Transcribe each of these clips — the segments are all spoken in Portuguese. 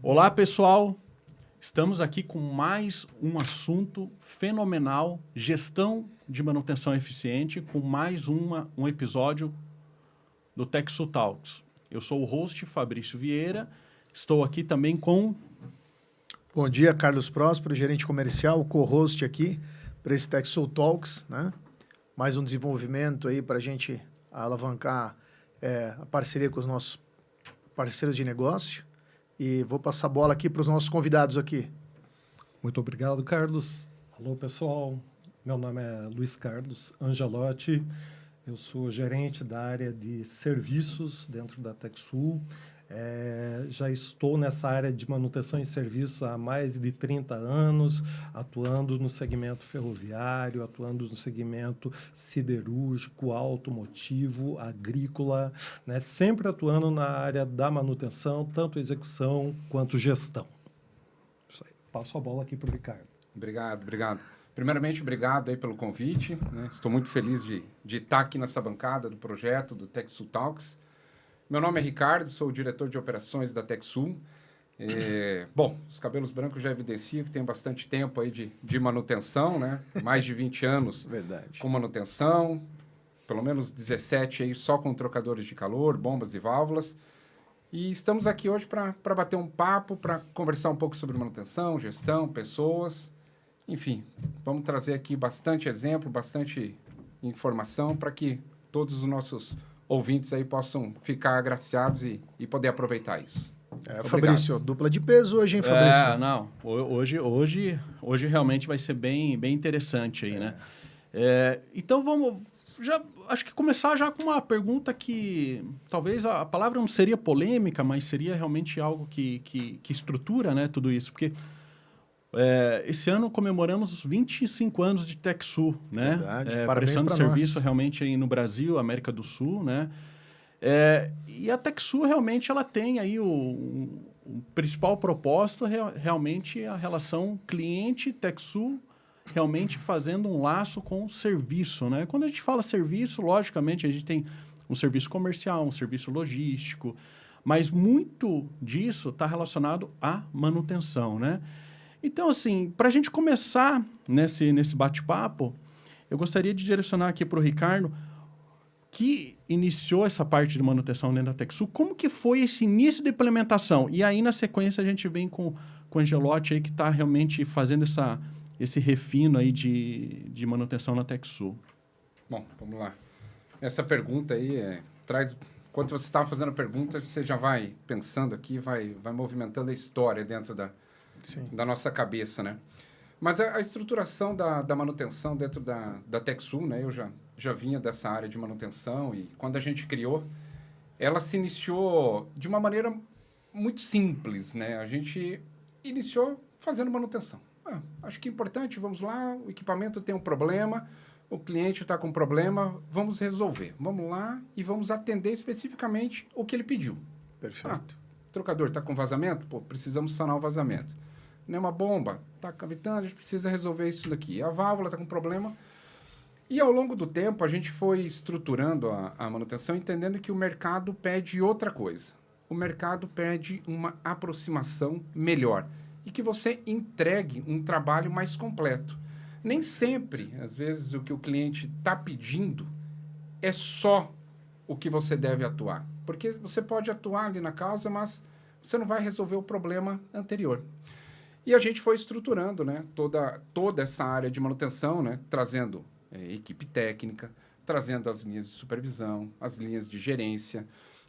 Olá, pessoal! Estamos aqui com mais um assunto fenomenal, gestão de manutenção eficiente, com mais um episódio do TechSul Talks. Eu sou o host Fabrício Vieira, estou aqui também com... Bom dia, Carlos Próspero, gerente comercial, co-host aqui para esse TechSul Talks, né? Mais um desenvolvimento aí para a gente alavancar a parceria com os nossos parceiros de negócio. E vou passar a bola aqui para os nossos convidados aqui. Muito obrigado, Carlos. Alô, pessoal. Meu nome é Luiz Carlos Angelotti. Eu sou gerente da área de serviços dentro da TechSul. Já estou nessa área de manutenção e serviços há mais de 30 anos, atuando no segmento ferroviário, atuando no segmento siderúrgico, automotivo, agrícola, né? Sempre atuando na área da manutenção, tanto execução quanto gestão. Isso aí. Passo a bola aqui para o Ricardo. Obrigado. Primeiramente, obrigado aí pelo convite, né? Estou muito feliz de estar aqui nessa bancada do projeto do TechSul Talks. Meu nome é Ricardo, sou o diretor de operações da TechSul. Bom, os cabelos brancos já evidenciam que tem bastante tempo aí de manutenção, né? Mais de 20 anos com manutenção, pelo menos 17 aí só com trocadores de calor, bombas e válvulas. E estamos aqui hoje para bater um papo, para conversar um pouco sobre manutenção, gestão, pessoas. Enfim, vamos trazer aqui bastante exemplo, bastante informação para que todos os nossos ouvintes aí possam ficar agraciados e poder aproveitar isso. Fabrício, dupla de peso hoje, hein, Fabrício? Não, hoje realmente vai ser bem interessante aí, né? Então vamos, acho que começar já com uma pergunta que talvez a palavra não seria polêmica, mas seria realmente algo que estrutura, né, tudo isso, porque esse ano comemoramos 25 anos de TechSul, né? Prestando serviço realmente aí no Brasil, América do Sul, né? E a TechSul realmente ela tem aí o principal propósito realmente a relação cliente-TechSul realmente fazendo um laço com o serviço, né? Quando a gente fala serviço, logicamente a gente tem um serviço comercial, um serviço logístico, mas muito disso está relacionado à manutenção, né? Então, assim, para a gente começar nesse bate-papo, eu gostaria de direcionar aqui para o Ricardo, que iniciou essa parte de manutenção dentro da TechSul, como que foi esse início de implementação? E aí, na sequência, a gente vem com o Angelotti aí, que está realmente fazendo esse refino aí de manutenção na TechSul. Bom, vamos lá. Essa pergunta aí traz... Enquanto você estava fazendo a pergunta, você já vai pensando aqui, vai movimentando a história dentro da nossa cabeça, né? Mas a estruturação da manutenção dentro da TechSul, né? Eu já vinha dessa área de manutenção e quando a gente criou, ela se iniciou de uma maneira muito simples, né? A gente iniciou fazendo manutenção. Acho que é importante, vamos lá, o equipamento tem um problema, o cliente está com um problema, vamos resolver. Vamos lá e vamos atender especificamente o que ele pediu. Perfeito. O trocador está com vazamento? Pô, precisamos sanar o vazamento. Não é uma bomba, está cavitando, a gente precisa resolver isso daqui. A válvula está com problema. E ao longo do tempo, a gente foi estruturando a manutenção, entendendo que o mercado pede outra coisa. O mercado pede uma aproximação melhor e que você entregue um trabalho mais completo. Nem sempre, às vezes, o que o cliente está pedindo é só o que você deve atuar. Porque você pode atuar ali na causa, mas você não vai resolver o problema anterior. E a gente foi estruturando, né, toda essa área de manutenção, né, trazendo equipe técnica, trazendo as linhas de supervisão, as linhas de gerência,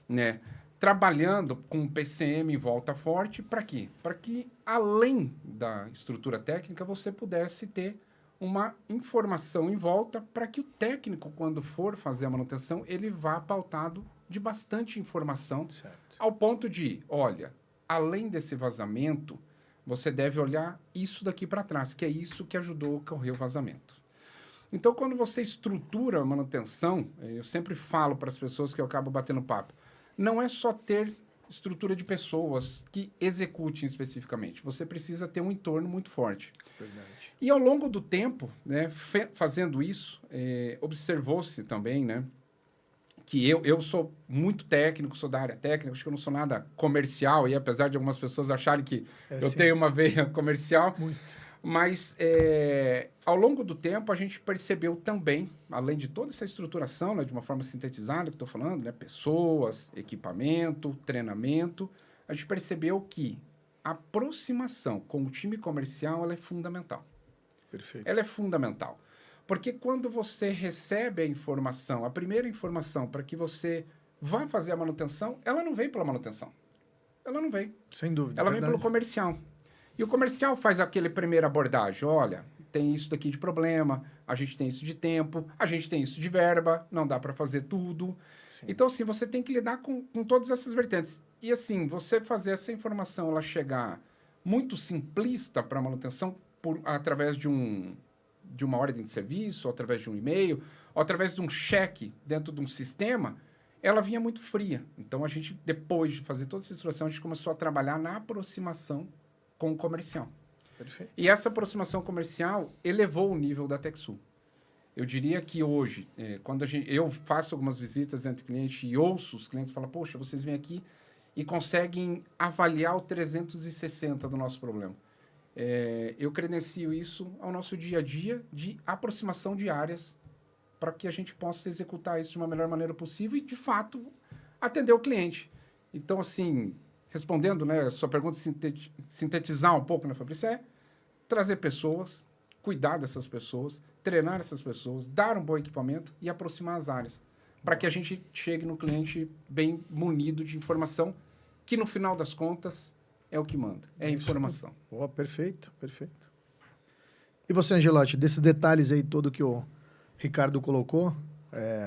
né, trabalhando com o PCM em volta forte, para quê? Para que, além da estrutura técnica, você pudesse ter uma informação em volta para que o técnico, quando for fazer a manutenção, ele vá pautado de bastante informação, certo, ao ponto de, olha, além desse vazamento, você deve olhar isso daqui para trás, que é isso que ajudou a ocorrer o vazamento. Então, quando você estrutura a manutenção, eu sempre falo para as pessoas que eu acabo batendo papo, não é só ter estrutura de pessoas que executem especificamente. Você precisa ter um entorno muito forte. Verdade. E ao longo do tempo, né, fazendo isso, observou-se também, né, que eu sou muito técnico, sou da área técnica, acho que eu não sou nada comercial, e apesar de algumas pessoas acharem que eu sim. tenho uma veia comercial, Muito. mas ao longo do tempo a gente percebeu também, além de toda essa estruturação, né, de uma forma sintetizada que estou falando, né, pessoas, equipamento, treinamento, a gente percebeu que a aproximação com o time comercial ela é fundamental. Perfeito. Ela é fundamental. Porque quando você recebe a informação, a primeira informação para que você vá fazer a manutenção, ela não vem pela manutenção. Ela não vem. Sem dúvida. Ela vem verdade. pelo comercial. E o comercial faz aquele primeira abordagem. Olha, tem isso daqui de problema, a gente tem isso de tempo, a gente tem isso de verba, não dá para fazer tudo. Sim. Então, assim, você tem que lidar com todas essas vertentes. E, assim, você fazer essa informação ela chegar muito simplista para a manutenção através de uma ordem de serviço, ou através de um e-mail, ou através de um cheque dentro de um sistema, ela vinha muito fria. Então, a gente, depois de fazer toda essa estruturação, a gente começou a trabalhar na aproximação com o comercial. Perfeito. E essa aproximação comercial elevou o nível da TechSul. Eu diria que hoje, quando eu faço algumas visitas entre clientes e ouço os clientes falar, poxa, vocês vêm aqui e conseguem avaliar o 360 do nosso problema. Eu credencio isso ao nosso dia a dia de aproximação de áreas para que a gente possa executar isso de uma melhor maneira possível e, de fato, atender o cliente. Então, assim, respondendo, né, a sua pergunta, sintetizar um pouco, né, Fabrício, trazer pessoas, cuidar dessas pessoas, treinar essas pessoas, dar um bom equipamento e aproximar as áreas, para que a gente chegue no cliente bem munido de informação, que, no final das contas, é o que manda, é a informação. Oh, perfeito, perfeito. E você, Angelotti, desses detalhes aí todo que o Ricardo colocou,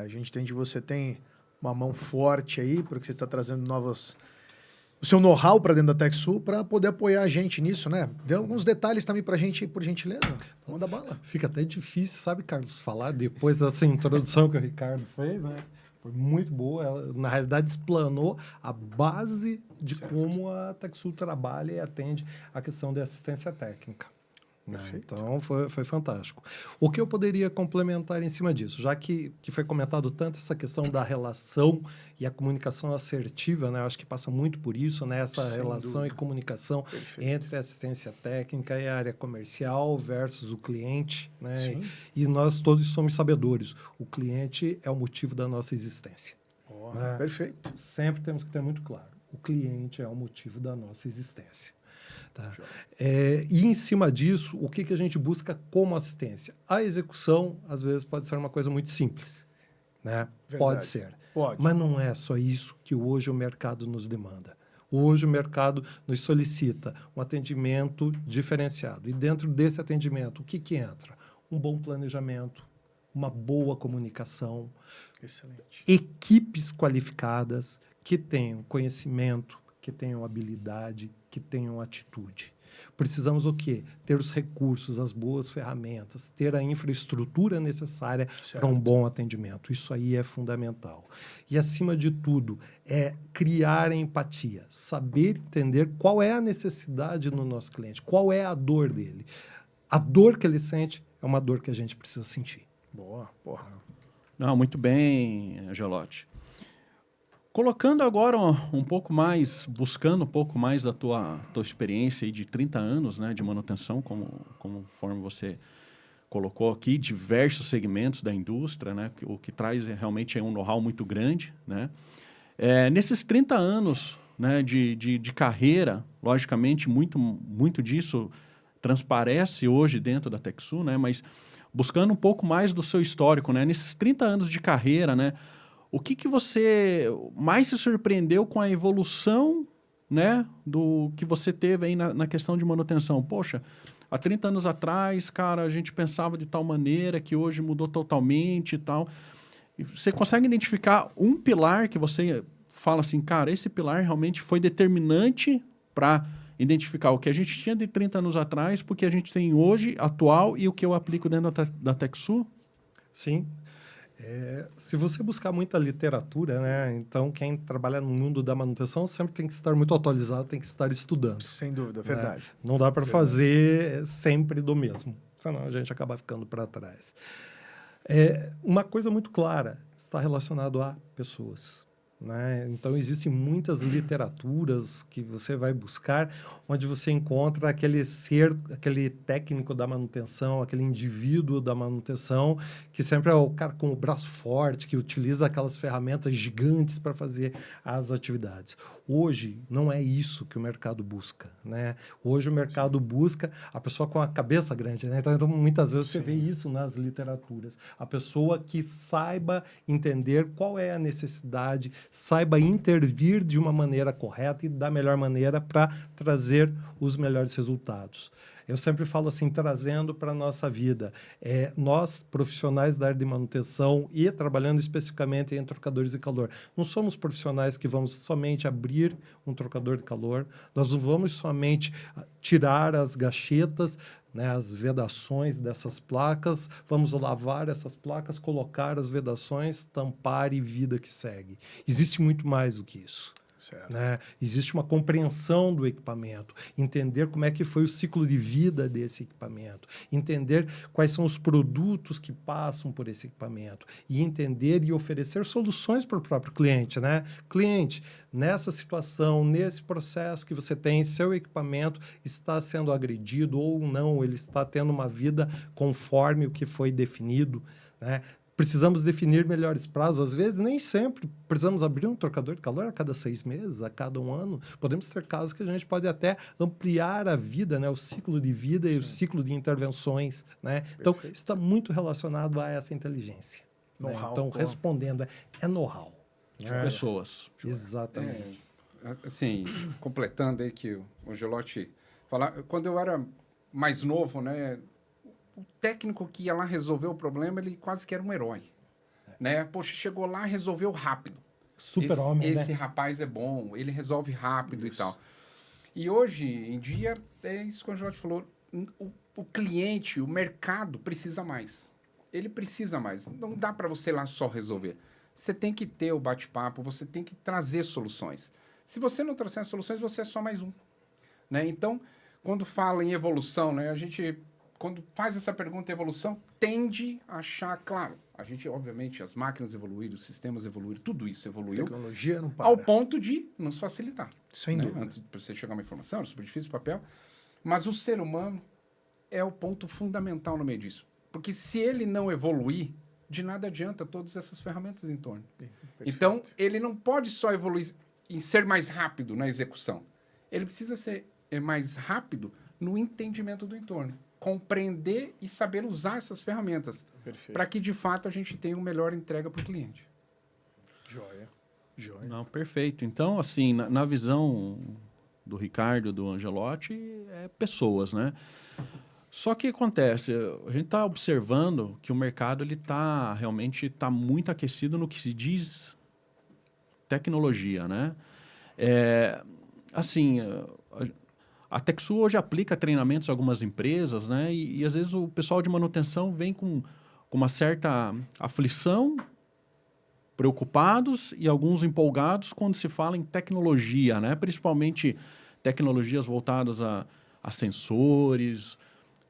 a gente tem você tem uma mão forte aí, porque você está trazendo o seu know-how para dentro da TechSul para poder apoiar a gente nisso, né? Dê alguns detalhes também para a gente, por gentileza. Manda bala. Fica até difícil, sabe, Carlos, falar depois dessa introdução que o Ricardo fez, né? Foi muito boa. Ela, na realidade, explanou a base de como a TechSul trabalha e atende a questão de assistência técnica. Né? Então, foi fantástico. O que eu poderia complementar em cima disso? Já que foi comentado tanto essa questão da relação e a comunicação assertiva, né? Eu acho que passa muito por isso, né? Essa Sem relação dúvida. e comunicação Perfeito. entre a assistência técnica e a área comercial versus o cliente. Né? Sim. E nós todos somos sabedores. O cliente é o motivo da nossa existência. Oh, né? Perfeito. Sempre temos que ter muito claro. O cliente é o motivo da nossa existência. Tá? E em cima disso, o que a gente busca como assistência? A execução, às vezes, pode ser uma coisa muito simples. Né? Pode ser. Pode. Mas não é só isso que hoje o mercado nos demanda. Hoje o mercado nos solicita um atendimento diferenciado. E dentro desse atendimento, o que entra? Um bom planejamento, uma boa comunicação, Excelente. equipes qualificadas que tenham conhecimento, que tenham habilidade, que tenham atitude. Precisamos o quê? Ter os recursos, as boas ferramentas, ter a infraestrutura necessária para um bom atendimento. Isso aí é fundamental. E, acima de tudo, é criar empatia, saber entender qual é a necessidade do nosso cliente, qual é a dor dele. A dor que ele sente é uma dor que a gente precisa sentir. Boa, porra. Não, muito bem, Angelotti. Colocando agora um pouco mais, buscando um pouco mais da tua experiência aí de 30 anos, né, de manutenção, conforme você colocou aqui, diversos segmentos da indústria, né, o que traz realmente é um know-how muito grande, né? Nesses 30 anos, né, de carreira, logicamente, muito disso transparece hoje dentro da TechSul, né, mas buscando um pouco mais do seu histórico, né, nesses 30 anos de carreira, né, o que você mais se surpreendeu com a evolução, né, do que você teve aí na questão de manutenção? Poxa, há 30 anos atrás, cara, a gente pensava de tal maneira que hoje mudou totalmente e tal. E você consegue identificar um pilar que você fala assim, cara, esse pilar realmente foi determinante para identificar o que a gente tinha de 30 anos atrás, porque a gente tem hoje, atual, e o que eu aplico dentro da TechSul? Sim. Se você buscar muita literatura, né, então quem trabalha no mundo da manutenção sempre tem que estar muito atualizado, tem que estar estudando. Sem dúvida, verdade. Né? Não dá para fazer sempre do mesmo, senão a gente acaba ficando para trás. Uma coisa muito clara, está relacionado a pessoas. Né? Então, existem muitas literaturas que você vai buscar, onde você encontra aquele ser, aquele técnico da manutenção, aquele indivíduo da manutenção, que sempre é o cara com o braço forte, que utiliza aquelas ferramentas gigantes para fazer as atividades. Hoje, não é isso que o mercado busca. Né? Hoje, o mercado busca a pessoa com a cabeça grande. Né? Então, muitas vezes você vê isso nas literaturas. A pessoa que saiba entender qual é a necessidade, saiba intervir de uma maneira correta e da melhor maneira para trazer os melhores resultados. Eu sempre falo assim, trazendo para a nossa vida. Nós, profissionais da área de manutenção e trabalhando especificamente em trocadores de calor, não somos profissionais que vamos somente abrir um trocador de calor, nós não vamos somente tirar as gachetas, né, as vedações dessas placas, vamos lavar essas placas, colocar as vedações, tampar e vida que segue. Existe muito mais do que isso. Certo. Né? Existe uma compreensão do equipamento, entender como é que foi o ciclo de vida desse equipamento, entender quais são os produtos que passam por esse equipamento e entender e oferecer soluções para o próprio cliente. Né? Cliente, nessa situação, nesse processo que você tem, seu equipamento está sendo agredido ou não, ele está tendo uma vida conforme o que foi definido, né? Precisamos definir melhores prazos. Às vezes, nem sempre precisamos abrir um trocador de calor a cada 6 meses, a cada 1 ano. Podemos ter casos que a gente pode até ampliar a vida, né? O ciclo de vida. Sim. E o ciclo de intervenções. Né? Então, está muito relacionado a essa inteligência. Né? Então, respondendo, é know-how. De pessoas. Exatamente. Assim, completando aí que o Angelotti falar, quando eu era mais novo, né? O técnico que ia lá resolver o problema, ele quase que era um herói. Né? Poxa, chegou lá e resolveu rápido. Super-homem, né? Esse rapaz é bom, ele resolve rápido e tal. E hoje em dia, é isso que o Angelotti falou, o cliente, o mercado precisa mais. Ele precisa mais. Não dá para você lá só resolver. Você tem que ter o bate-papo, você tem que trazer soluções. Se você não trouxer soluções, você é só mais um. Né? Então, quando fala em evolução, né, a gente... Quando faz essa pergunta de evolução, tende a achar, claro, a gente, obviamente, as máquinas evoluíram, os sistemas evoluíram, tudo isso evoluiu. Tecnologia não para. Ao ponto de nos facilitar. Sem dúvida. Antes de você chegar a uma informação, era super difícil o papel. Mas o ser humano é o ponto fundamental no meio disso. Porque se ele não evoluir, de nada adianta todas essas ferramentas em torno. Então, ele não pode só evoluir em ser mais rápido na execução. Ele precisa ser mais rápido no entendimento do entorno. Compreender e saber usar essas ferramentas para que, de fato, a gente tenha uma melhor entrega para o cliente. Joia. Não, perfeito. Então, assim, na visão do Ricardo, do Angelotti, é pessoas, né? Só que acontece, a gente está observando que o mercado ele realmente está muito aquecido no que se diz tecnologia, né? Assim... A TechSul hoje aplica treinamentos em algumas empresas, né? E às vezes o pessoal de manutenção vem com uma certa aflição, preocupados e alguns empolgados quando se fala em tecnologia, né? Principalmente tecnologias voltadas a sensores,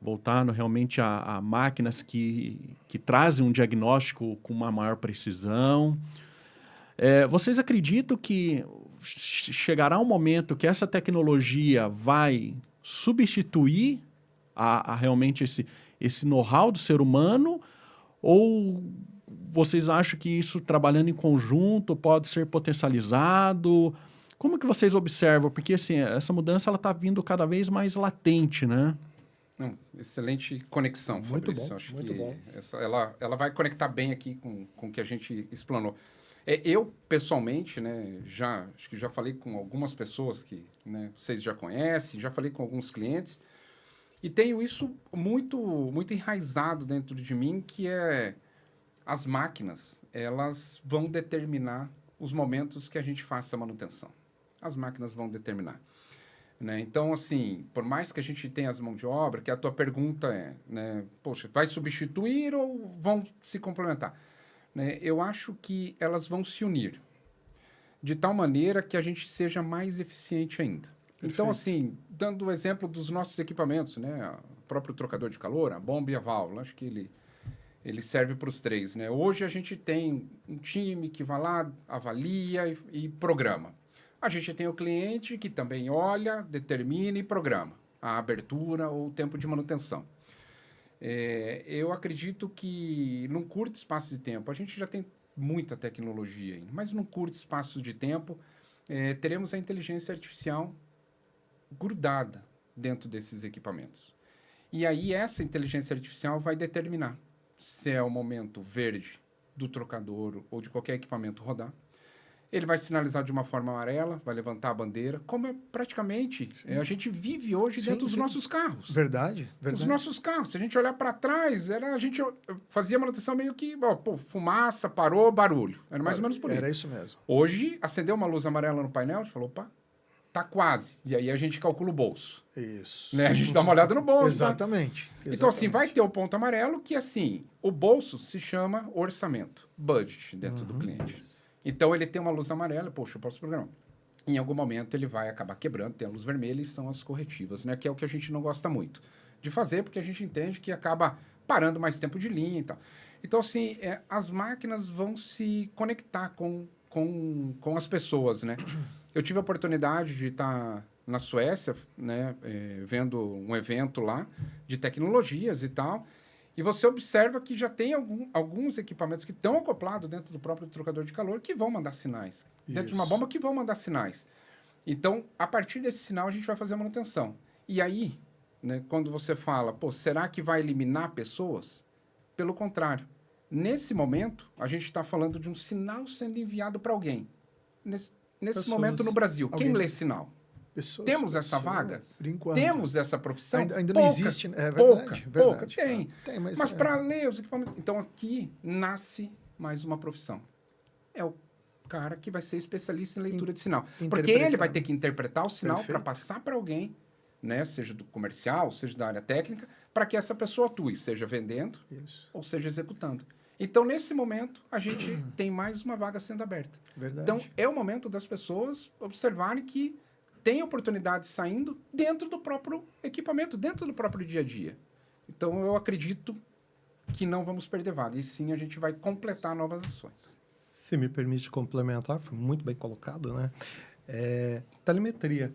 voltado realmente a máquinas que trazem um diagnóstico com uma maior precisão. Vocês acreditam que chegará um momento que essa tecnologia vai substituir realmente esse know-how do ser humano? Ou vocês acham que isso, trabalhando em conjunto, pode ser potencializado? Como que vocês observam? Porque assim, essa mudança está vindo cada vez mais latente, né? Não, excelente conexão, Fabrício. Muito bom, acho muito que bom. Ela vai conectar bem aqui com o que a gente explanou. Eu, pessoalmente, né, acho que já falei com algumas pessoas que, né, vocês já conhecem, já falei com alguns clientes, e tenho isso muito, muito enraizado dentro de mim, que as máquinas, elas vão determinar os momentos que a gente faça a manutenção. As máquinas vão determinar. Né? Então, assim, por mais que a gente tenha as mãos de obra, que a tua pergunta né, poxa, vai substituir ou vão se complementar? Né? Eu acho que elas vão se unir de tal maneira que a gente seja mais eficiente ainda. Perfeito. Então, assim, dando o exemplo dos nossos equipamentos, né? O próprio trocador de calor, a bomba e a válvula, acho que ele serve para os três, né? Hoje a gente tem um time que vai lá, avalia e programa. A gente tem o cliente que também olha, determina e programa a abertura ou o tempo de manutenção. Eu acredito que num curto espaço de tempo, a gente já tem muita tecnologia ainda, mas num curto espaço de tempo, teremos a inteligência artificial grudada dentro desses equipamentos. E aí essa inteligência artificial vai determinar se é o momento verde do trocador ou de qualquer equipamento rodar. Ele vai sinalizar de uma forma amarela, vai levantar a bandeira, como praticamente a gente vive hoje dentro dos nossos carros. Verdade. Os nossos carros. Se a gente olhar para trás, a gente fazia manutenção meio que, fumaça, parou, barulho. Era mais ou menos por aí. Era isso mesmo. Hoje, acendeu uma luz amarela no painel, a gente falou, opa, tá quase. E aí a gente calcula o bolso. Isso. Né? A gente dá uma olhada no bolso. Exatamente. Então, assim, vai ter o ponto amarelo que, assim, o bolso se chama orçamento, budget, dentro do cliente. Então, ele tem uma luz amarela, poxa, eu posso programar. Em algum momento, ele vai acabar quebrando, tem a luz vermelha e são as corretivas, né? Que é o que a gente não gosta muito de fazer, porque a gente entende que acaba parando mais tempo de linha e tal. Então, assim, as máquinas vão se conectar com as pessoas, né? Eu tive a oportunidade de estar na Suécia, né? Vendo um evento lá de tecnologias e tal. E você observa que já tem alguns equipamentos que estão acoplados dentro do próprio trocador de calor que vão mandar sinais. Dentro de uma bomba que vão mandar sinais. Então, a partir desse sinal, a gente vai fazer a manutenção. E aí, né, quando você fala, será que vai eliminar pessoas? Pelo contrário. Nesse momento, a gente está falando de um sinal sendo enviado para alguém. Nesse momento no Brasil, quem lê sinal? Temos essa vaga? Temos essa profissão? Ainda não existe, é verdade. Pouca. Tem. Mas para ler os equipamentos... Então, aqui nasce mais uma profissão. É o cara que vai ser especialista em leitura de sinal. Porque ele vai ter que interpretar o sinal para passar para alguém, né, seja do comercial, seja da área técnica, para que essa pessoa atue, seja vendendo ou seja executando. Então, nesse momento, a gente tem mais uma vaga sendo aberta. Verdade. Então, é o momento das pessoas observarem que tem oportunidades saindo dentro do próprio equipamento, dentro do próprio dia a dia. Então, eu acredito que não vamos perder vaga, e sim a gente vai completar novas ações. Se me permite complementar, foi muito bem colocado, né? Telemetria.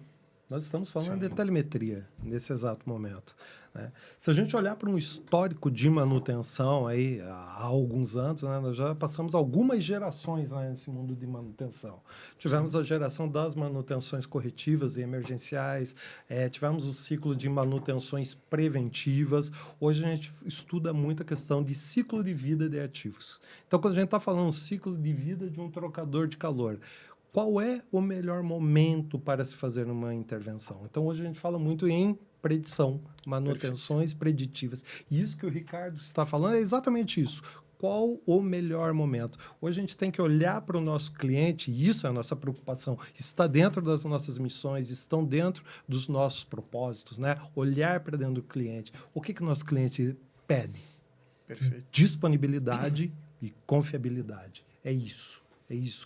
Nós estamos falando de telemetria nesse exato momento, né? Se a gente olhar para um histórico de manutenção aí, há alguns anos, né, nós já passamos algumas gerações, né, nesse mundo de manutenção. Tivemos a geração das manutenções corretivas e emergenciais, tivemos o ciclo de manutenções preventivas. Hoje a gente estuda muito a questão de ciclo de vida de ativos. Então, quando a gente está falando ciclo de vida de um trocador de calor, qual é o melhor momento para se fazer uma intervenção? Então, hoje a gente fala muito em predição, manutenções preditivas. E isso que o Ricardo está falando é exatamente isso. Qual o melhor momento? Hoje a gente tem que olhar para o nosso cliente, e isso é a nossa preocupação, está dentro das nossas missões, estão dentro dos nossos propósitos, né? Olhar para dentro do cliente. O que o nosso cliente pede? Perfeito. Disponibilidade e confiabilidade. É isso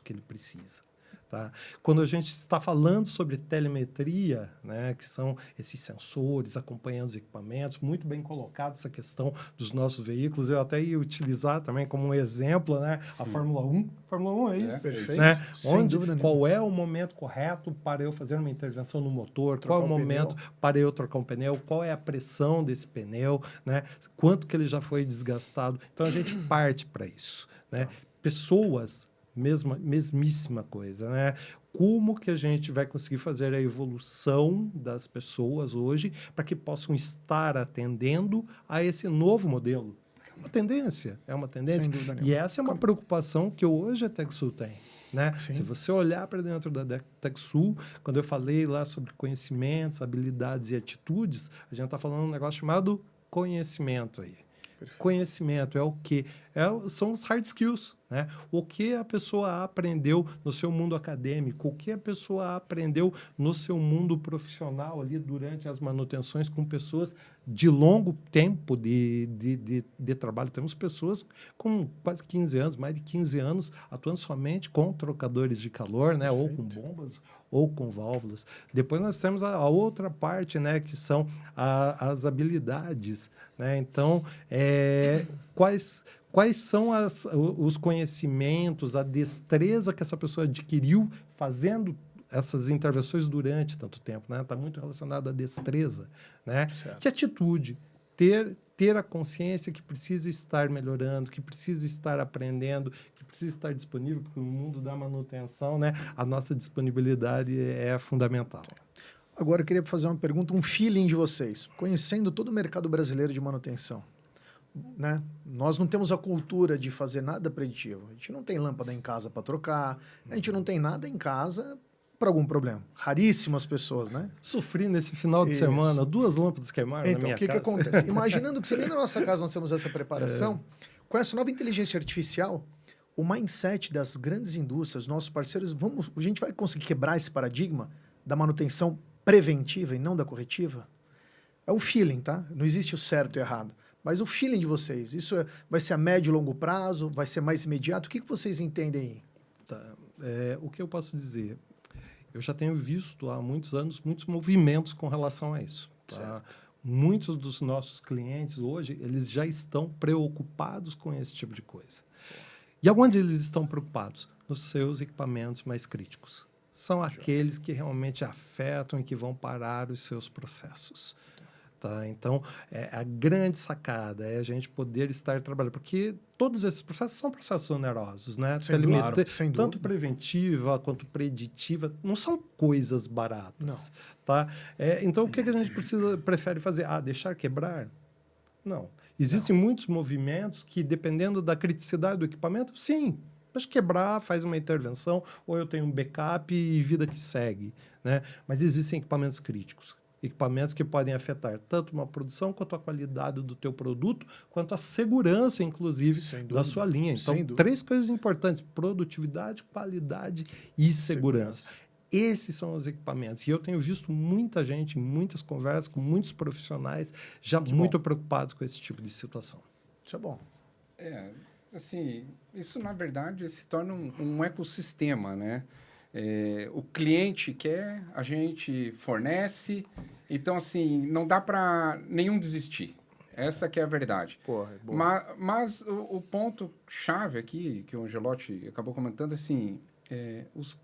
que ele precisa. Tá? Quando a gente está falando sobre telemetria, né, que são esses sensores acompanhando os equipamentos, muito bem colocado essa questão dos nossos veículos, eu até ia utilizar também como um exemplo, né, a Fórmula 1. Fórmula 1 é isso. Perfeito. Né? Sem dúvida nenhuma. Qual é o momento correto para eu fazer uma intervenção no motor? Qual é o momento para eu trocar um pneu? Qual é a pressão desse pneu? Né? Quanto que ele já foi desgastado? Então, a gente parte para isso. Né? Pessoas... mesmíssima coisa, né? Como que a gente vai conseguir fazer a evolução das pessoas hoje para que possam estar atendendo a esse novo modelo? É uma tendência. Sem dúvida nenhuma. E essa é uma preocupação que hoje a TechSul tem. Né? Sim. Se você olhar para dentro da TechSul, quando eu falei lá sobre conhecimentos, habilidades e atitudes, a gente está falando um negócio chamado conhecimento aí. Perfeito. Conhecimento é o quê? São os hard skills. né? O que a pessoa aprendeu no seu mundo acadêmico, o que a pessoa aprendeu no seu mundo profissional ali durante as manutenções com pessoas de longo tempo de trabalho. Temos pessoas com quase 15 anos, mais de 15 anos, atuando somente com trocadores de calor, né? Ou com bombas, ou com válvulas. Depois nós temos a outra parte, né? Que são as habilidades, né? Então, quais são os conhecimentos, a destreza que essa pessoa adquiriu fazendo essas intervenções durante tanto tempo, né? Está muito relacionado à destreza, né? Certo. Que atitude, ter a consciência que precisa estar melhorando, que precisa estar aprendendo, que precisa estar disponível, porque no mundo da manutenção, né? A nossa disponibilidade é fundamental. Agora eu queria fazer uma pergunta, um feeling de vocês. Conhecendo todo o mercado brasileiro de manutenção, né? Nós não temos a cultura de fazer nada preditivo. A gente não tem lâmpada em casa para trocar, a gente não tem nada em casa para algum problema. Raríssimas pessoas, né? Sofri nesse final de semana, 2 lâmpadas queimaram na minha casa. Então, o que acontece? Imaginando que se nem na nossa casa nós temos essa preparação, com essa nova inteligência artificial, o mindset das grandes indústrias, nossos parceiros, a gente vai conseguir quebrar esse paradigma da manutenção preventiva e não da corretiva? É o feeling, tá? Não existe o certo e o errado. Mas o feeling de vocês, isso vai ser a médio e longo prazo? Vai ser mais imediato? O que vocês entendem aí? Tá. O que eu posso dizer? Eu já tenho visto há muitos anos muitos movimentos com relação a isso. Tá? Muitos dos nossos clientes hoje, eles já estão preocupados com esse tipo de coisa. E aonde eles estão preocupados? Nos seus equipamentos mais críticos. São aqueles que realmente afetam e que vão parar os seus processos. Tá? Então, a grande sacada é a gente poder estar trabalhando, porque todos esses processos são processos onerosos, né? Sem dúvida, sem dúvida. Tanto preventiva quanto preditiva, não são coisas baratas. Não. Tá? Então, o que a gente prefere fazer? Deixar quebrar? Não. Existem muitos movimentos que, dependendo da criticidade do equipamento, sim, deixa quebrar, faz uma intervenção, ou eu tenho um backup e vida que segue. Né? Mas existem equipamentos críticos. Equipamentos que podem afetar tanto uma produção, quanto a qualidade do teu produto, quanto a segurança, inclusive, da sua linha. Então, 3 coisas importantes: produtividade, qualidade e segurança. Esses são os equipamentos. E eu tenho visto muita gente, muitas conversas com muitos profissionais já muito preocupados com esse tipo de situação. Isso é bom. Assim, isso, na verdade, se torna um ecossistema, né? O cliente quer, a gente fornece. Então, assim, não dá para nenhum desistir. Essa que é a verdade. Porra, é boa. Mas o ponto-chave aqui, que o Angelotti acabou comentando, assim, os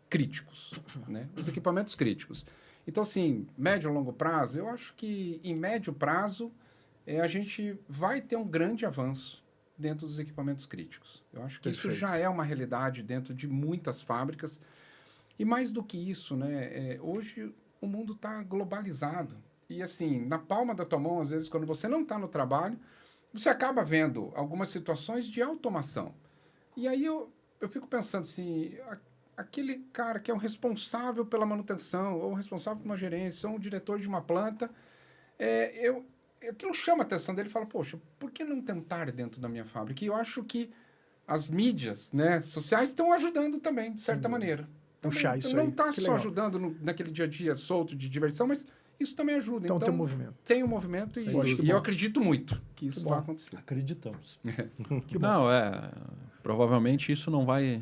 críticos, né? Os equipamentos críticos. Então, assim, médio e longo prazo, eu acho que em médio prazo a gente vai ter um grande avanço dentro dos equipamentos críticos. Eu acho que isso já é uma realidade dentro de muitas fábricas. E mais do que isso, né? Hoje o mundo está globalizado. E assim, na palma da tua mão, às vezes, quando você não está no trabalho, você acaba vendo algumas situações de automação. E aí eu fico pensando assim, aquele cara que é o responsável pela manutenção, ou o responsável por uma gerência, ou um diretor de uma planta, aquilo chama a atenção dele e fala, poxa, por que não tentar dentro da minha fábrica? E eu acho que as mídias, né, sociais estão ajudando também, de certa maneira. Puxar isso não aí. está Que só legal. ajudando naquele dia a dia solto de diversão, mas isso também ajuda. Então, tem um movimento. Tem um movimento e eu acredito muito que isso vai acontecer. Acreditamos. Não, provavelmente isso não vai...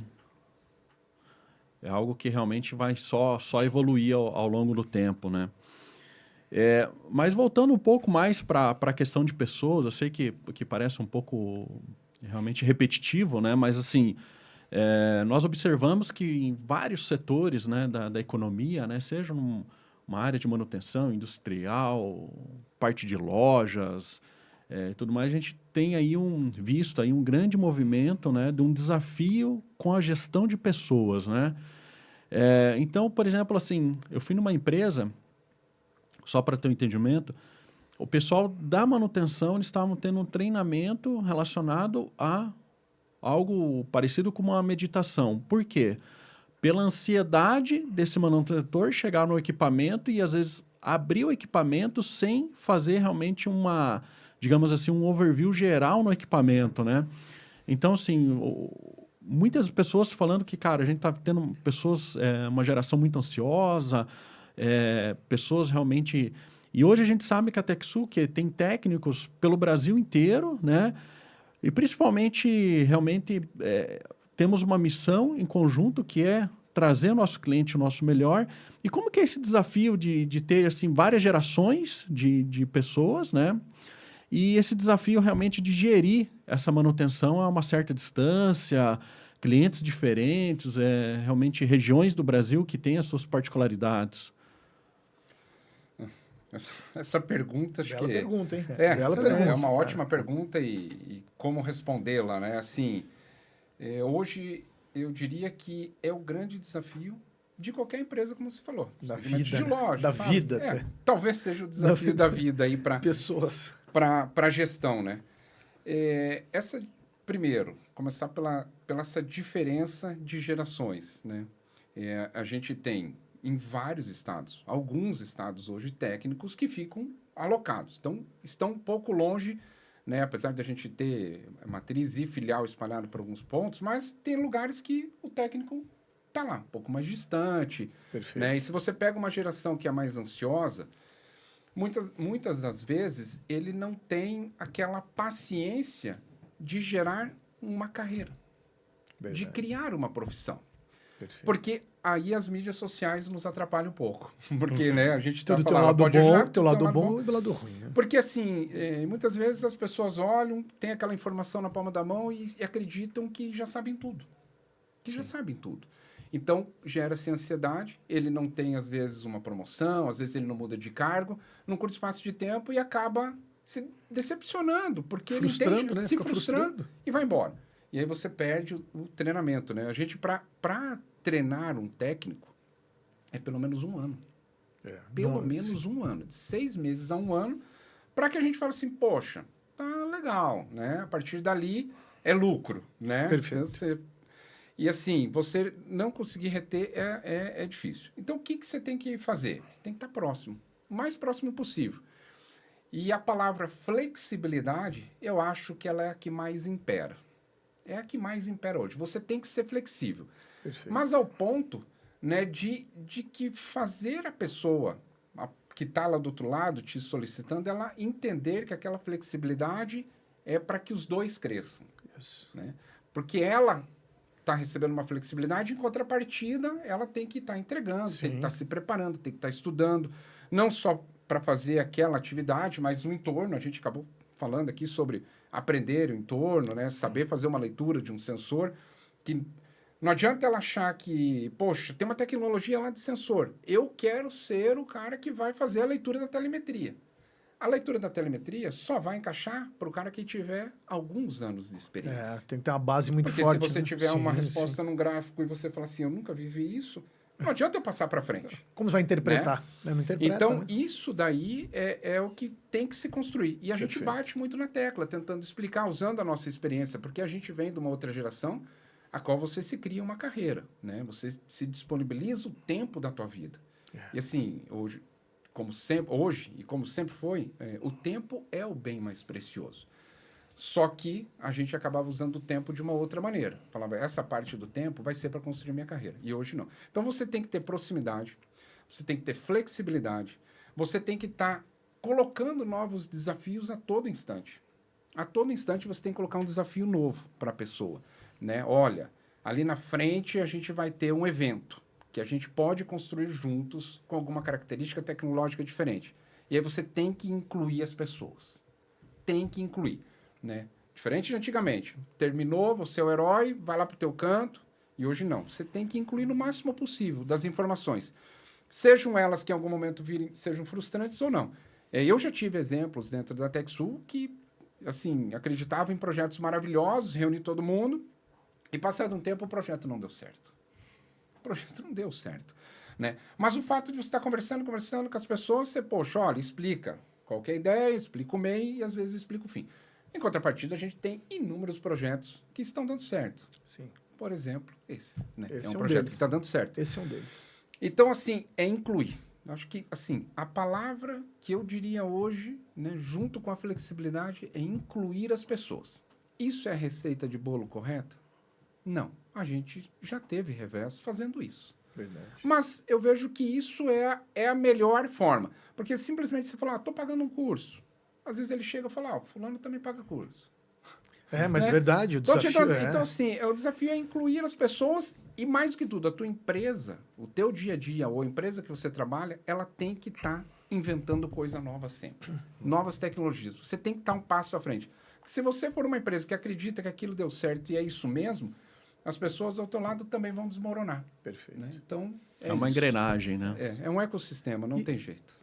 É algo que realmente vai só evoluir ao longo do tempo, né? Mas voltando um pouco mais para a questão de pessoas, eu sei que parece um pouco realmente repetitivo, né? Mas assim, nós observamos que em vários setores, né, da economia, né, seja uma área de manutenção industrial, parte de lojas, tudo mais, a gente tem aí visto um grande movimento, né, de um desafio com a gestão de pessoas, né? Então, por exemplo, assim, eu fui numa empresa, só para ter um entendimento, o pessoal da manutenção, eles estavam tendo um treinamento relacionado a algo parecido com uma meditação. Por quê? Pela ansiedade desse manutentor chegar no equipamento e, às vezes, abrir o equipamento sem fazer realmente digamos assim, um overview geral no equipamento, né? Então, assim, muitas pessoas falando que, cara, a gente está tendo pessoas, uma geração muito ansiosa, pessoas realmente... E hoje a gente sabe que a TechSul, que tem técnicos pelo Brasil inteiro, né? E principalmente, realmente, temos uma missão em conjunto que é trazer ao nosso cliente o nosso melhor. E como que é esse desafio de ter, assim, várias gerações de pessoas, né? E esse desafio realmente de gerir essa manutenção a uma certa distância, clientes diferentes, realmente regiões do Brasil que têm as suas particularidades. Essa pergunta, acho Bela que... pergunta, hein? Essa Bela pergunta, é uma cara. ótima pergunta e como respondê-la, né? Assim, hoje eu diria que é o grande desafio de qualquer empresa, como você falou. Da Segmento vida, de né? loja. Da sabe? vida. Talvez seja o desafio da vida aí para Pessoas. a gestão, né? Primeiro, começar pela essa diferença de gerações, né? A gente tem em vários estados, alguns estados hoje técnicos que ficam alocados, estão um pouco longe, né? Apesar de a gente ter matriz e filial espalhado por alguns pontos, mas tem lugares que o técnico está lá, um pouco mais distante. Perfeito. Né? E se você pega uma geração que é mais ansiosa, muitas das vezes ele não tem aquela paciência de gerar uma carreira, Verdade. de criar uma profissão. Perfeito. Porque aí as mídias sociais nos atrapalham um pouco. Porque, né, a gente tá Tudo tem um falando, lado pode bom, ajudar, tem o tudo lado bom e o lado ruim, né? Porque, assim, muitas vezes as pessoas olham, têm aquela informação na palma da mão e acreditam que já sabem tudo. Já sabem tudo. Então, gera-se ansiedade, ele não tem, às vezes, uma promoção, às vezes ele não muda de cargo, num curto espaço de tempo e acaba se decepcionando, porque Frustrando, ele entende, né? se Fica frustrando frustrado. e vai embora. E aí você perde o treinamento, né? A gente, para treinar um técnico, é pelo menos um ano. Pelo menos um ano. De 6 meses a um ano, para que a gente fale assim, poxa, tá legal, né? A partir dali é lucro, né? Perfeito. Então, e assim, você não conseguir reter é difícil. Então, o que você tem que fazer? Você tem que estar próximo, o mais próximo possível. E a palavra flexibilidade, eu acho que ela é a que mais impera. É a que mais impera hoje. Você tem que ser flexível. Perfeito. Mas ao ponto, né, de que fazer a pessoa que está lá do outro lado te solicitando, ela entender que aquela flexibilidade é para que os dois cresçam. Isso. Né? Porque ela está recebendo uma flexibilidade, em contrapartida, ela tem que estar entregando, Sim. tem que estar se preparando, tem que estar estudando, não só para fazer aquela atividade, mas no entorno. A gente acabou falando aqui sobre aprender o entorno, né? Saber fazer uma leitura de um sensor, que não adianta ela achar que, poxa, tem uma tecnologia lá de sensor, eu quero ser o cara que vai fazer a leitura da telemetria. A leitura da telemetria só vai encaixar para o cara que tiver alguns anos de experiência. Tem que ter uma base muito Porque forte. se você né? tiver uma Sim, resposta sim. num gráfico e você falar assim, eu nunca vivi isso, não adianta eu passar para frente. Como você vai interpretar? Né? Não interpreta, Então, né? isso daí é o que tem que se construir. E a gente Perfeito. bate muito na tecla, tentando explicar, usando a nossa experiência, porque a gente vem de uma outra geração a qual você se cria uma carreira, né? Você se disponibiliza o tempo da tua vida. E assim, hoje, como sempre foi, o tempo é o bem mais precioso. Só que a gente acabava usando o tempo de uma outra maneira. Falava, essa parte do tempo vai ser para construir minha carreira. E hoje não. Então você tem que ter proximidade, você tem que ter flexibilidade, você tem que estar colocando novos desafios a todo instante. A todo instante você tem que colocar um desafio novo para a pessoa. Né? Olha, ali na frente a gente vai ter um evento que a gente pode construir juntos com alguma característica tecnológica diferente. E aí você tem que incluir as pessoas. Tem que incluir. Né? Diferente de antigamente. Terminou, você é o herói, vai lá para o teu canto, e hoje não. Você tem que incluir no máximo possível das informações. Sejam elas que em algum momento sejam frustrantes ou não. Eu já tive exemplos dentro da TechSul que, assim, acreditavam em projetos maravilhosos, reuni todo mundo, e passado um tempo o projeto não deu certo. O projeto não deu certo. Né? Mas o fato de você estar conversando com as pessoas, você, poxa, olha, explica qual que é a ideia, explica o meio e às vezes explica o fim. Em contrapartida, a gente tem inúmeros projetos que estão dando certo. Sim. Por exemplo, esse. Né? Esse é um é um projeto deles. que está dando certo. Esse é um deles. Então, assim, é incluir. Eu acho que, assim, a palavra que eu diria hoje, né, junto com a flexibilidade, é incluir as pessoas. Isso é a receita de bolo correta? Não. A gente já teve revés fazendo isso. Verdade. Mas eu vejo que isso é a melhor forma. Porque simplesmente você fala, estou pagando um curso. Às vezes ele chega e fala, fulano também paga curso. Mas né? verdade, o desafio Então, assim, o desafio é incluir as pessoas e, mais do que tudo, a tua empresa, o teu dia a dia, ou a empresa que você trabalha, ela tem que estar inventando coisa nova sempre. Novas tecnologias. Você tem que estar um passo à frente. Se você for uma empresa que acredita que aquilo deu certo e é isso mesmo, as pessoas ao teu lado também vão desmoronar. Perfeito. Né? Então, É uma isso. engrenagem, né? É um ecossistema, não tem jeito.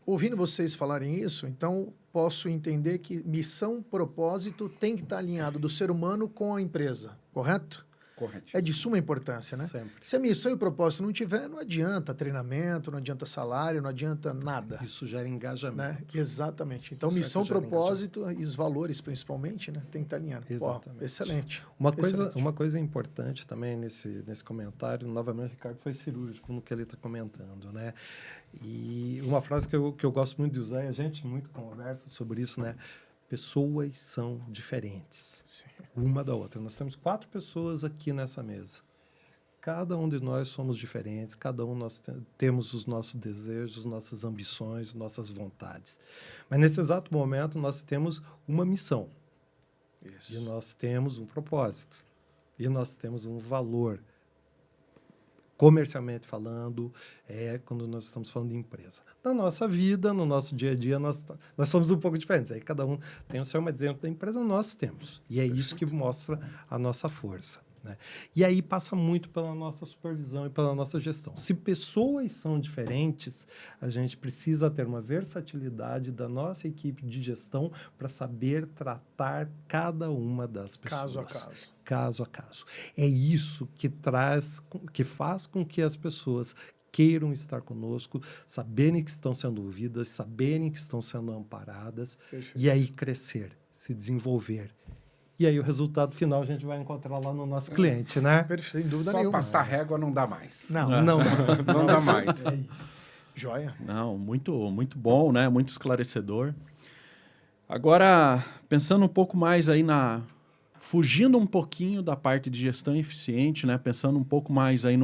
Ouvindo vocês falarem isso, então posso entender que missão, propósito tem que estar alinhado do ser humano com a empresa, correto? Correto. É de suma importância, né? Sempre. Se a missão e propósito não tiver, não adianta treinamento, não adianta salário, não adianta nada. Isso gera engajamento. Né? Exatamente. Então, Isso é missão, que gera propósito e os valores, principalmente, né? Tem que estar alinhado. Exatamente. Pô, excelente. Uma coisa importante também nesse comentário, novamente, o Ricardo foi cirúrgico no que ele está comentando, né? E uma frase que eu gosto muito de usar, e a gente muito conversa sobre isso, né? Pessoas são diferentes, Sim. uma da outra. Nós temos 4 pessoas aqui nessa mesa. Cada um de nós somos diferentes, cada um nós temos os nossos desejos, nossas ambições, nossas vontades. Mas nesse exato momento nós temos uma missão. Isso. E nós temos um propósito. E nós temos um valor. Comercialmente falando, quando nós estamos falando de empresa. Na nossa vida, no nosso dia a dia, nós somos um pouco diferentes. Aí cada um tem o seu, mas dentro da empresa nós temos. E é isso que mostra a nossa força. Né? E aí passa muito pela nossa supervisão e pela nossa gestão. Se pessoas são diferentes, a gente precisa ter uma versatilidade da nossa equipe de gestão para saber tratar cada uma das pessoas. Caso a caso. Caso a caso. É isso que faz com que as pessoas queiram estar conosco, saberem que estão sendo ouvidas, saberem que estão sendo amparadas, Perfeito. e aí crescer, se desenvolver. E aí o resultado final a gente vai encontrar lá no nosso cliente, né? Perfeito, sem dúvida Só nenhuma. passar régua não dá mais. Não, Não, Não dá mais. é isso. joia. Não, muito bom, né? Muito esclarecedor. Agora, pensando um pouco mais aí fugindo um pouquinho da parte de gestão eficiente, né? Pensando um pouco mais aí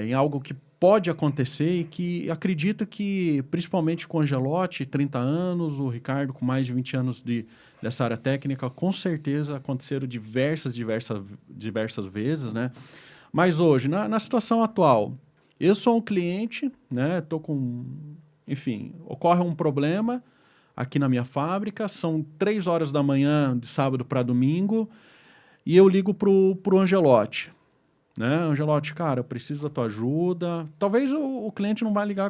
em algo que pode acontecer e que acredito que, principalmente com o Angelotti, 30 anos, o Ricardo com mais de 20 anos dessa área técnica, com certeza aconteceram diversas vezes, né? Mas hoje, na situação atual, eu sou um cliente, né? Enfim, ocorre um problema aqui na minha fábrica, são 3 horas da manhã de sábado para domingo, e eu ligo pro Angelotti. Né, Angelotti, cara, eu preciso da tua ajuda. Talvez o cliente não vai ligar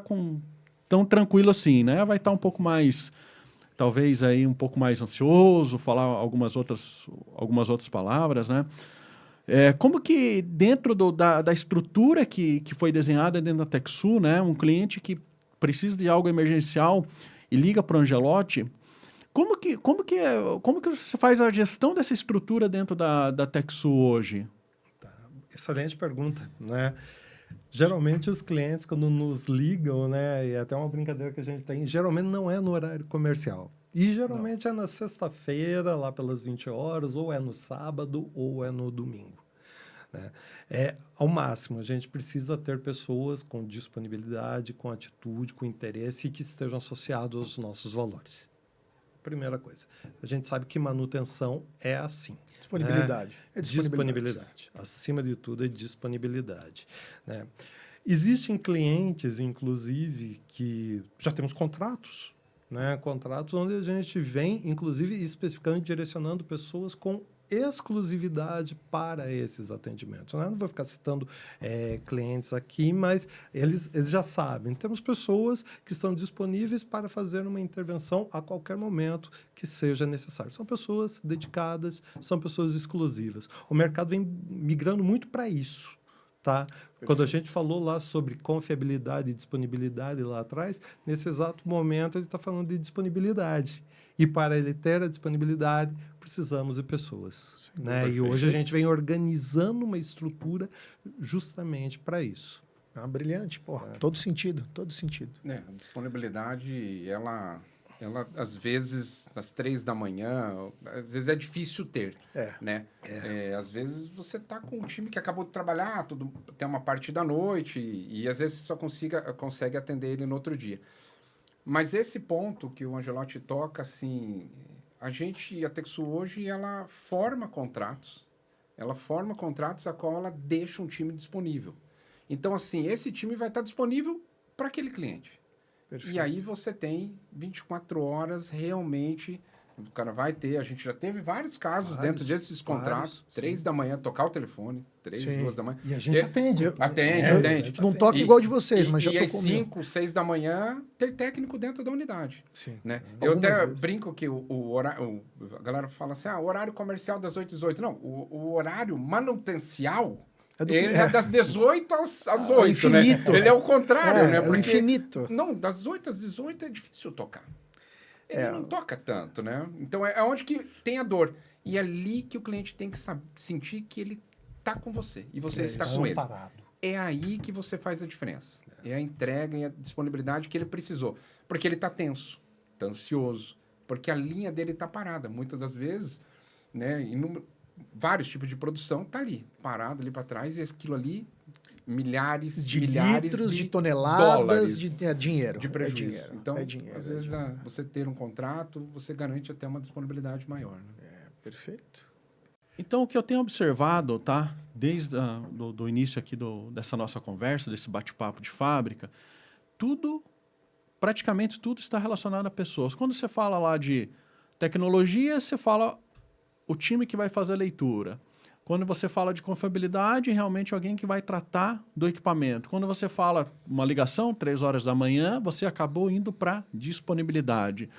tão tranquilo assim, né? Vai estar um pouco mais, talvez aí um pouco mais ansioso, falar algumas outras palavras, né? Como que dentro da estrutura que foi desenhada dentro da TechSul, né? Um cliente que precisa de algo emergencial e liga para o Angelotti, como que você faz a gestão dessa estrutura dentro da TechSul hoje? Excelente pergunta, né? Geralmente os clientes, quando nos ligam, né, e até uma brincadeira que a gente tem, geralmente não é no horário comercial. E geralmente é na sexta-feira, lá pelas 20 horas, ou é no sábado, ou é no domingo. Né? Ao máximo, a gente precisa ter pessoas com disponibilidade, com atitude, com interesse e que estejam associados aos nossos valores. Primeira coisa. A gente sabe que manutenção é assim. Disponibilidade. É disponibilidade. Acima de tudo, é disponibilidade. Né? Existem clientes, inclusive, que já temos contratos, né? Contratos onde a gente vem, inclusive, especificando e direcionando pessoas com exclusividade para esses atendimentos. Né? Não vou ficar citando clientes aqui, mas eles já sabem. Temos pessoas que estão disponíveis para fazer uma intervenção a qualquer momento que seja necessário. São pessoas dedicadas, são pessoas exclusivas. O mercado vem migrando muito para isso. Tá? Quando a gente falou lá sobre confiabilidade e disponibilidade lá atrás, nesse exato momento ele está falando de disponibilidade. E para ele ter a disponibilidade, precisamos de pessoas. Sim, né? E hoje a gente vem organizando uma estrutura justamente para isso. Brilhante, porra. Todo sentido, todo sentido. A disponibilidade, ela ela, às vezes, às 3 da manhã, às vezes é difícil ter, né? Às vezes você tá com um time que acabou de trabalhar, tem uma parte da noite, e às vezes você só consegue atender ele no outro dia. Mas esse ponto que o Angelotti toca, assim, a Techsul hoje, ela forma contratos a qual ela deixa um time disponível. Então, assim, esse time vai estar disponível para aquele cliente. Perfeito. E aí você tem 24 horas realmente. O cara vai ter. A gente já teve vários casos dentro desses contratos. 3 da manhã, tocar o telefone. 2 da manhã. E a gente atende. Atende. Não toca igual de vocês, mas já tocou. E às tocou 5, 6 da manhã, ter técnico dentro da unidade. Sim. Né? Eu Algumas até vezes. brinco que o horário. A galera fala assim: o horário comercial das 8 às 18. Não, o horário manutencial. Ele é das 18 às 8, infinito. né? Ele é o contrário, né? É o Porque, infinito. não, das 8 às 18 é difícil tocar. Ele não toca tanto, né? Então, é onde que tem a dor. E é ali que o cliente tem que sentir que ele está com você. E você está com ele. Parado. É aí que você faz a diferença. É a entrega e a disponibilidade que ele precisou. Porque ele está tenso, está ansioso. Porque a linha dele está parada. Muitas das vezes, né? Vários tipos de produção tá ali, parado ali para trás, e aquilo ali, milhares De milhares litros, de toneladas dólares de dinheiro. de prejuízo. É dinheiro. Então, é dinheiro, às vezes, você ter um contrato, você garante até uma disponibilidade maior. Né? Perfeito. Então, o que eu tenho observado, tá, desde do início aqui dessa nossa conversa, desse bate-papo de fábrica, praticamente tudo está relacionado a pessoas. Quando você fala lá de tecnologia, você fala o time que vai fazer a leitura. Quando você fala de confiabilidade, realmente alguém que vai tratar do equipamento. Quando você fala uma ligação, 3 horas da manhã, você acabou indo para disponibilidade.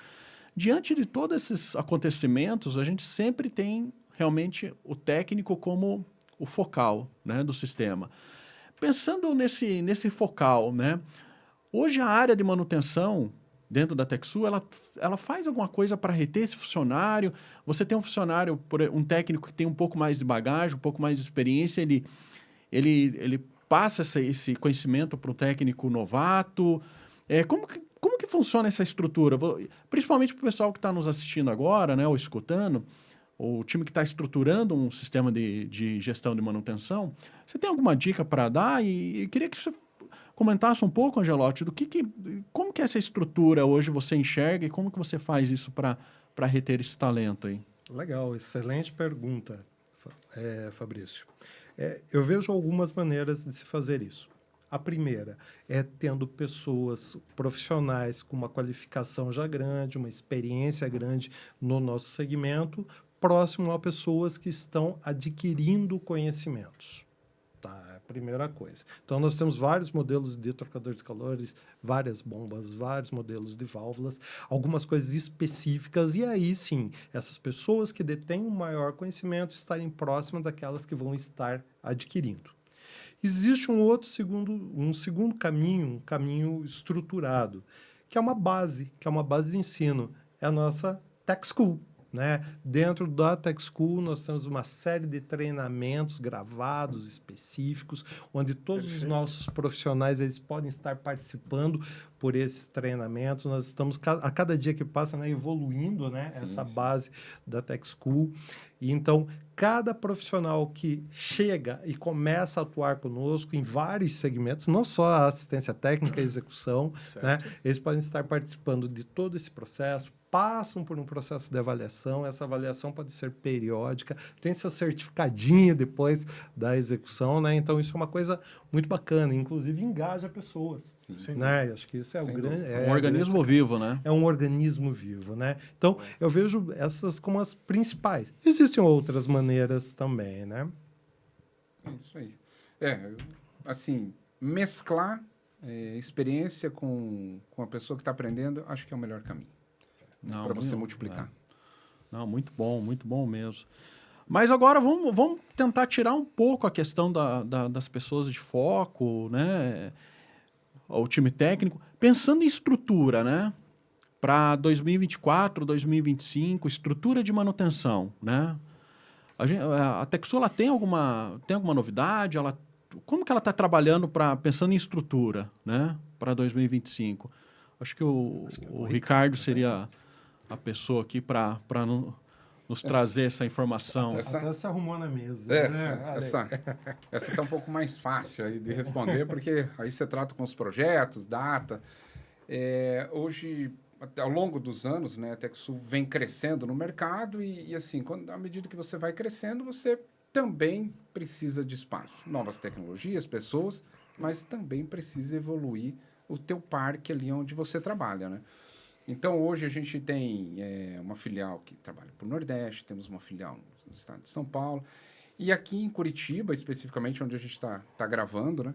Diante de todos esses acontecimentos, a gente sempre tem realmente o técnico como o focal, né, do sistema. Pensando nesse focal, né, hoje a área de manutenção dentro da Techsul, ela faz alguma coisa para reter esse funcionário? Você tem um funcionário, um técnico que tem um pouco mais de bagagem, um pouco mais de experiência, ele passa esse conhecimento para um técnico novato? Como que funciona essa estrutura? Principalmente para o pessoal que está nos assistindo agora, né, ou escutando, o time que está estruturando um sistema de gestão de manutenção. Você tem alguma dica para dar? E queria que você comentasse um pouco, Angelotti, como que essa estrutura hoje você enxerga e como que você faz isso para reter esse talento aí? Legal, excelente pergunta, Fabrício. Eu vejo algumas maneiras de se fazer isso. A primeira é tendo pessoas profissionais com uma qualificação já grande, uma experiência grande no nosso segmento, próximo a pessoas que estão adquirindo conhecimentos. Tá, primeira coisa. Então, nós temos vários modelos de trocadores de calores, várias bombas, vários modelos de válvulas, algumas coisas específicas, e aí, sim, essas pessoas que detêm um maior conhecimento estarem próximas daquelas que vão estar adquirindo. Existe um segundo caminho, um caminho estruturado, que é uma base de ensino, é a nossa Techschool. Né? Dentro da Techschool, nós temos uma série de treinamentos gravados específicos, onde todos os nossos profissionais eles podem estar participando por esses treinamentos. Nós estamos, a cada dia que passa, né, evoluindo, né, essa base da Techschool. E, então, cada profissional que chega e começa a atuar conosco em vários segmentos, não só a assistência técnica e execução, né, eles podem estar participando de todo esse processo, passam por um processo de avaliação, essa avaliação pode ser periódica, tem seu certificadinho depois da execução, né? Então, isso é uma coisa muito bacana, inclusive engaja pessoas, né? Acho que isso é o grande... É um organismo vivo, né? É um organismo vivo, né? Então, eu vejo essas como as principais. Existem outras maneiras também, né? É isso aí. Assim, mesclar experiência com a pessoa que está aprendendo, acho que é o melhor caminho. Para você multiplicar. Não, muito bom mesmo. Mas agora vamos tentar tirar um pouco a questão das pessoas de foco, né? O time técnico, pensando em estrutura, né? Para 2024, 2025, estrutura de manutenção, né? A Techsul, ela tem alguma novidade? Como que ela está trabalhando pensando em estrutura, né? Para 2025? acho que o Ricardo seria a pessoa aqui para nos trazer essa informação. Até se arrumou na mesa. Né? Essa está um pouco mais fácil aí de responder, porque aí você trata com os projetos, data. Hoje, ao longo dos anos, né, a TechSul vem crescendo no mercado e assim, à medida que você vai crescendo, você também precisa de espaço. Novas tecnologias, pessoas, mas também precisa evoluir o teu parque ali onde você trabalha, né? Então, hoje a gente tem uma filial que trabalha para o Nordeste, temos uma filial no estado de São Paulo, e aqui em Curitiba, especificamente, onde a gente está gravando,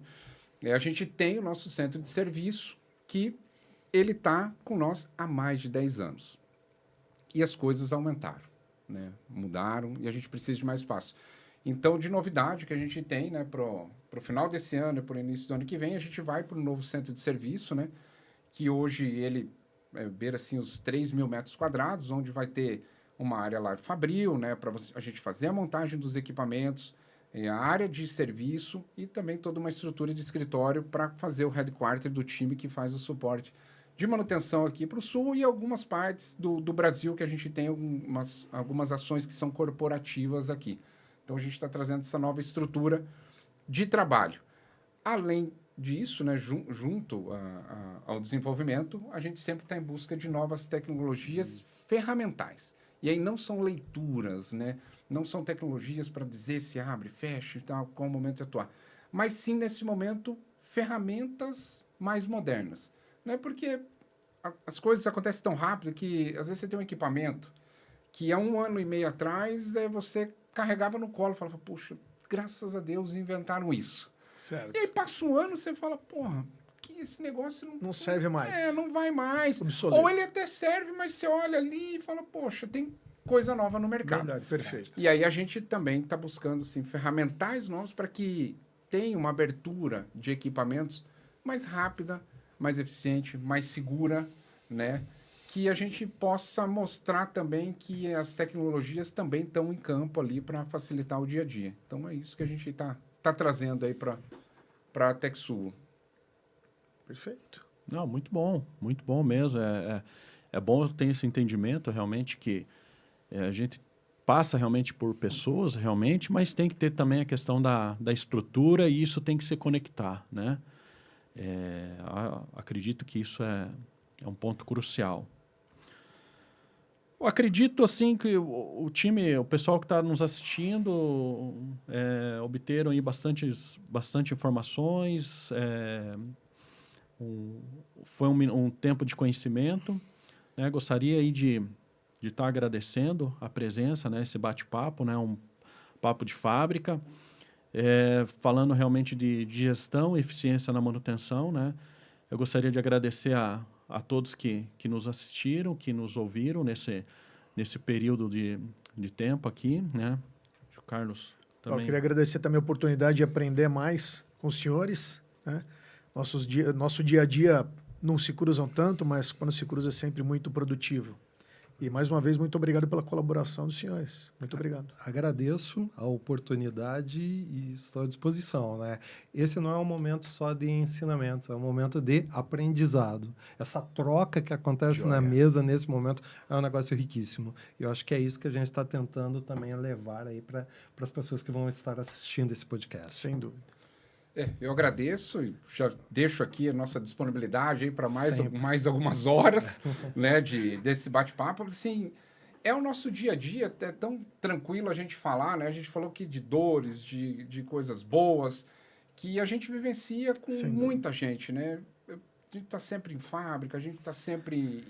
né, a gente tem o nosso centro de serviço, que ele está com nós há mais de 10 anos. E as coisas aumentaram, né, mudaram, e a gente precisa de mais espaço. Então, de novidade que a gente tem, né, para o final desse ano e para o início do ano que vem, a gente vai para o novo centro de serviço, né, que hoje ele beira assim os 3 mil metros quadrados, onde vai ter uma área lá fabril, né, para a gente fazer a montagem dos equipamentos, a área de serviço e também toda uma estrutura de escritório para fazer o headquarter do time que faz o suporte de manutenção aqui para o sul e algumas partes do Brasil que a gente tem algumas ações que são corporativas aqui. Então, a gente está trazendo essa nova estrutura de trabalho. Além disso, né, junto ao desenvolvimento, a gente sempre está em busca de novas tecnologias ferramentais. E aí não são leituras, né, não são tecnologias para dizer se abre, fecha e tal, qual o momento de atuar. Mas sim, nesse momento, ferramentas mais modernas. Né, porque as coisas acontecem tão rápido que, às vezes, você tem um equipamento que há 1 ano e meio atrás você carregava no colo e falava, puxa, graças a Deus inventaram isso. Certo. E aí passa 1 ano e você fala, porra, que esse negócio não serve mais. Não vai mais. Obsoleto. Ou ele até serve, mas você olha ali e fala, poxa, tem coisa nova no mercado. Verdade, perfeito. E aí a gente também está buscando assim, ferramentais novos para que tenha uma abertura de equipamentos mais rápida, mais eficiente, mais segura, né? Que a gente possa mostrar também que as tecnologias também estão em campo ali para facilitar o dia a dia. Então, é isso que a gente está trazendo aí para a TechSul. Perfeito. Não, muito bom mesmo. É bom ter esse entendimento realmente que a gente passa realmente por pessoas, realmente, mas tem que ter também a questão da estrutura e isso tem que se conectar, né? Acredito que isso é um ponto crucial. Eu acredito, assim, que o time, o pessoal que está nos assistindo, obteram aí bastante informações, foi um tempo de conhecimento, né? Gostaria aí de estar agradecendo a presença, né? Esse bate-papo, né? Um papo de fábrica, falando realmente de gestão e eficiência na manutenção, né? Eu gostaria de agradecer a todos que nos assistiram, que nos ouviram nesse período de tempo aqui, né? O Carlos também. Eu queria agradecer também a oportunidade de aprender mais com os senhores, né? Nosso dia a dia não se cruzam tanto, mas quando se cruza é sempre muito produtivo. E, mais uma vez, muito obrigado pela colaboração dos senhores. Muito obrigado. Agradeço a oportunidade e estou à disposição, né? Esse não é um momento só de ensinamento, é um momento de aprendizado. Essa troca que acontece na mesa nesse momento é um negócio riquíssimo. E eu acho que é isso que a gente está tentando também levar aí para as pessoas que vão estar assistindo esse podcast. Sem dúvida. Eu agradeço e já deixo aqui a nossa disponibilidade aí para mais algumas horas, né, desse bate-papo. Assim, é o nosso dia a dia, é tão tranquilo a gente falar, né? A gente falou aqui de dores, de coisas boas, que a gente vivencia com muita gente, né? A gente está sempre em fábrica, a gente está sempre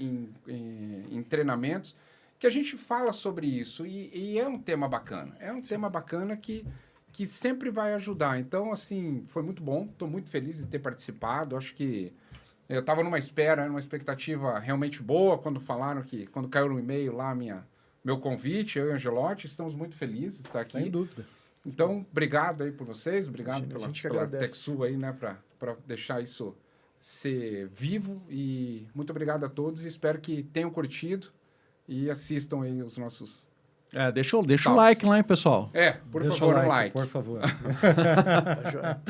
em treinamentos, que a gente fala sobre isso e é um tema bacana. É um tema bacana que sempre vai ajudar. Então, assim, foi muito bom. Estou muito feliz de ter participado. Acho que eu estava numa expectativa realmente boa quando falaram quando caiu no e-mail lá meu convite, eu e o Angelotti, estamos muito felizes de estar aqui. Sem dúvida. Então, obrigado aí por vocês, obrigado pela agradece. TechSul aí, né, para deixar isso ser vivo. E muito obrigado a todos e espero que tenham curtido e assistam aí os nossos... Deixa o like lá, hein, pessoal? Por favor, um like. Por favor. Tá joia.